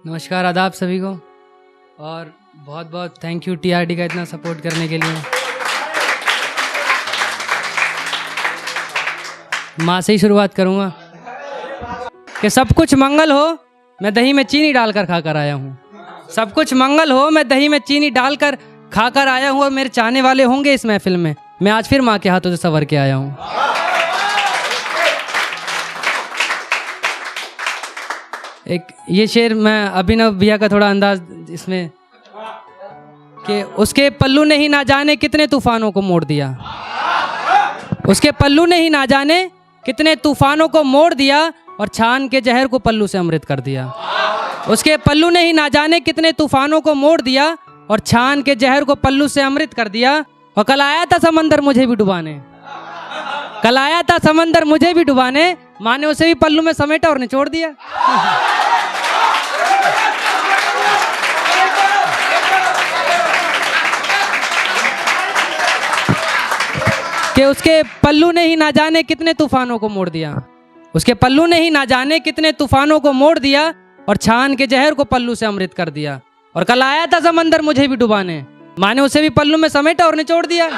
नमस्कार, आदाब सभी को, और बहुत बहुत थैंक यू टीआरडी का इतना सपोर्ट करने के लिए। माँ से ही शुरुआत करूँगा कि सब कुछ मंगल हो, मैं दही में चीनी डालकर खाकर आया हूँ। सब कुछ मंगल हो, मैं दही में चीनी डालकर खाकर आया हूँ, और मेरे चाहने वाले होंगे इस महफिल में। मैं आज फिर माँ के हाथों से संवर के आया हूँ। एक ये शेर मैं अभिनव भैया का थोड़ा अंदाज इसमें कि उसके पल्लू ने ही ना जाने कितने तूफानों को मोड़ दिया। उसके पल्लू ने ही ना जाने कितने तूफानों को मोड़ दिया, और छान के जहर को पल्लू से अमृत कर दिया। उसके पल्लू ने ही ना जाने कितने तूफानों को मोड़ दिया, और छान के जहर को पल्लू से अमृत कर दिया। और कल आया था समंदर मुझे भी डुबाने, कल आया था समंदर मुझे भी डुबाने, माँ ने उसे भी पल्लू में समेटा और निचोड़ दिया। कि उसके पल्लू ने ही ना जाने कितने तूफानों को मोड़ दिया। उसके पल्लू ने ही ना जाने कितने तूफानों को मोड़ दिया, और छान के जहर को पल्लू से अमृत कर दिया। और कल आया था समंदर मुझे भी डुबाने, माँ ने उसे भी पल्लू में समेटा और निचोड़ दिया।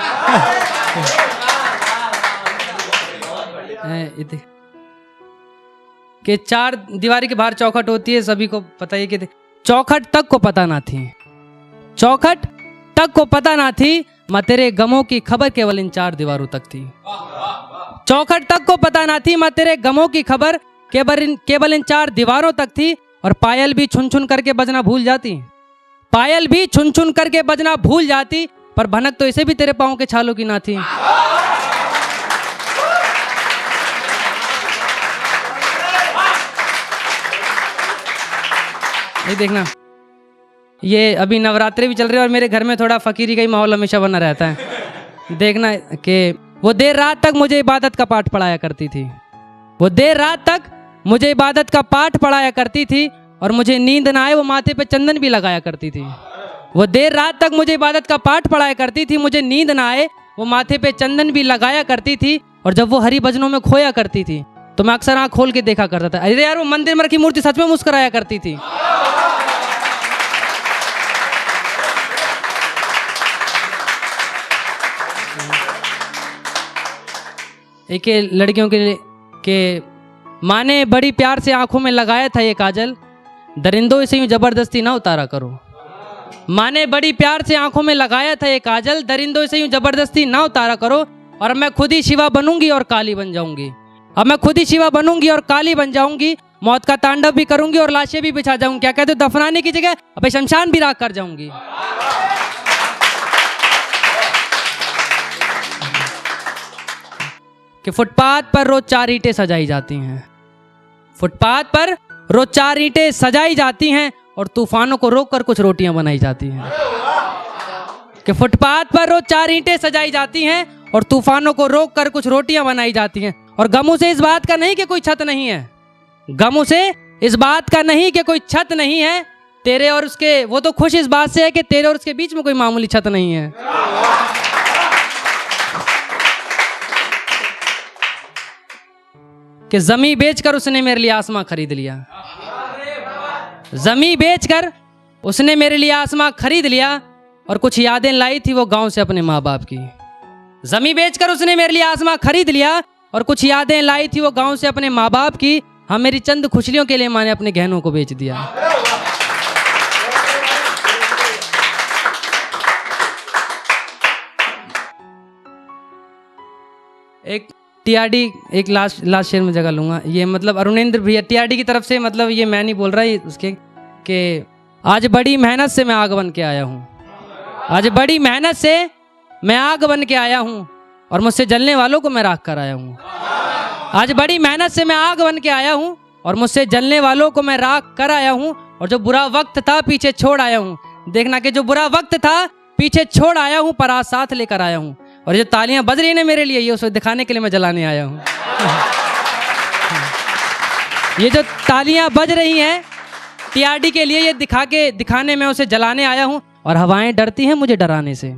कि चार दीवारी के बाहर चौखट होती है, सभी को पता है कि चौखट तक को पता ना थी, चौखट तक को पता ना थी, माँ तेरे गमों की खबर केवल इन चार दीवारों तक थी। चौखट तक को पता ना थी, माँ तेरे गमों की खबर केवल इन चार दीवारों तक थी। और पायल भी छुन छुन करके बजना भूल जाती, पायल भी छुन छुन करके बजना भूल जाती, पर भनक तो इसे भी तेरे पाँव के छालों की ना थी। ये देखना, ये अभी नवरात्रि भी चल रहे हैं और मेरे घर में थोड़ा फकीरी का ही माहौल हमेशा बना रहता है। देखना कि वो देर रात तक मुझे इबादत का पाठ पढ़ाया करती थी, वो देर रात तक मुझे इबादत का पाठ पढ़ाया करती थी, और मुझे नींद ना आए वो माथे पे चंदन भी लगाया करती थी। वो देर रात तक मुझे इबादत का पाठ पढ़ाया करती थी, मुझे नींद ना आए वो माथे पे चंदन भी लगाया करती थी। और जब वो हरि भजनों में खोया करती थी तो मैं अक्सर आँख खोल के देखा करता था, अरे यार वो मंदिर में रखी मूर्ति सच में मुस्कुराया करती थी। एक लड़कियों के लिए कि माँ ने बड़ी प्यार से आंखों में लगाया था ये काजल, दरिंदों से यूं जबरदस्ती ना उतारा करो। माँ ने बड़ी प्यार से आंखों में लगाया था ये काजल, दरिंदों से यूं जबरदस्ती ना उतारा करो। और मैं खुद ही शिवा बनूंगी और काली बन जाऊंगी, अब मैं खुद ही शिवा बनूंगी और काली बन जाऊंगी। मौत का तांडव भी करूंगी और लाशें भी बिछा जाऊंगी। क्या कहते हो, दफनाने की जगह अब शमशान भी राख कर जाऊंगी। कि फुटपाथ पर रोज 4 ईंटें सजाई जाती हैं, फुटपाथ पर रोज 4 ईंटें सजाई जाती हैं, और तूफानों को रोककर कुछ रोटियां बनाई जाती हैं। कि फुटपाथ पर रोज 4 ईंटें सजाई जाती हैं, और तूफानों को रोककर कुछ रोटियां बनाई जाती हैं। और गमों से इस बात का नहीं कि कोई छत नहीं है, गमों से इस बात का नहीं कि कोई छत नहीं है तेरे और उसके, वो तो खुश इस बात से है कि तेरे और उसके बीच में कोई मामूली छत नहीं है। कि जमीन बेचकर उसने मेरे लिए आसमां खरीद लिया, जमीन बेचकर उसने मेरे लिए आसमां खरीद लिया। और कुछ यादें लाई थी वो गांव से अपने माँ बाप की, जमीन बेचकर उसने मेरे लिए आसमां खरीद लिया। और कुछ यादें लाई थी वो गांव से अपने माँ बाप की, हाँ मेरी चंद खुशलियों के लिए माँ ने अपने गहनों को बेच दिया। एक टीआरडी, एक लास्ट शेर में जगह लूंगा, ये मतलब अरुणेंद्र भैया टीआरडी की तरफ से, मतलब ये मैं नहीं बोल रहा, ये उसके कि आज बड़ी मेहनत से मैं आग बन के आया हूँ, आज बड़ी मेहनत से मैं आग बन के आया हूँ, और मुझसे जलने वालों को मैं राख कर आया हूँ। आज बड़ी मेहनत से मैं आग बन के आया हूँ, और मुझसे जलने वालों को मैं राख कर आया हूँ। और जो बुरा वक्त था पीछे छोड़ आया हूँ, देखना कि जो बुरा वक्त था पीछे छोड़ आया हूँ, पर आज साथ लेकर आया हूँ। और जो तालियां बज रही हैं मेरे लिए, ये उसे दिखाने के लिए मैं जलाने आया हूँ। ये जो तालियां बज रही हैं टीआरडी के लिए, ये दिखाने में उसे जलाने आया हूँ। और हवाएं डरती हैं मुझे डराने से,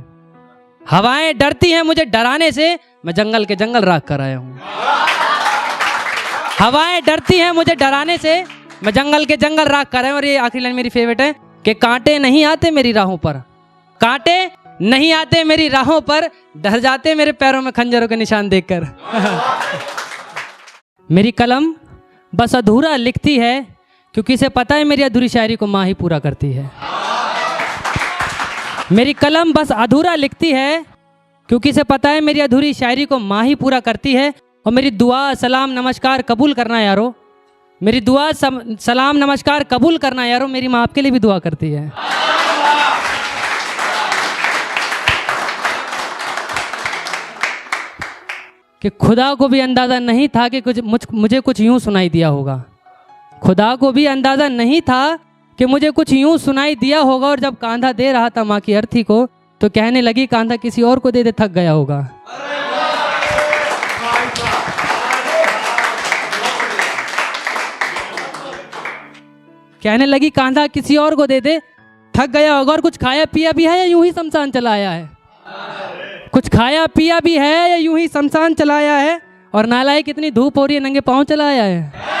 हवाएं डरती हैं मुझे डराने से, मैं जंगल के जंगल राख कर आया हूँ। हवाएं डरती हैं मुझे डराने से, मैं जंगल के जंगल राग कर रहा हूँ। और ये आखिरी लाइन मेरी फेवरेट है कि कांटे नहीं आते मेरी राहों पर, कांटे नहीं आते मेरी राहों पर, डर जाते मेरे पैरों में खंजरों के निशान देखकर। मेरी कलम बस अधूरा लिखती है क्योंकि इसे पता है मेरी अधूरी शायरी को माँ ही पूरा करती है। मेरी कलम बस अधूरा लिखती है क्योंकि इसे पता है मेरी अधूरी शायरी को माँ ही पूरा करती है। और मेरी दुआ सलाम नमस्कार कबूल करना यारो, मेरी दुआ सलाम नमस्कार कबूल करना यारो, मेरी माँ आपके लिए भी दुआ करती है। कि खुदा को भी अंदाज़ा नहीं था कि मुझे कुछ यूं सुनाई दिया होगा, खुदा को भी अंदाज़ा नहीं था कि मुझे कुछ यूं सुनाई दिया होगा। और जब कांधा दे रहा था माँ की अर्थी को तो कहने लगी कांधा किसी और को दे दे, थक गया होगा। कहने लगी कांधा किसी और को दे दे, थक गया होगा। और कुछ खाया पिया भी है या यूं ही शमशान चला आया है? कुछ खाया पिया भी है या यूं ही शमशान चला आया है? और नालायक कितनी धूप हो रही है, नंगे पाँव चला आया है।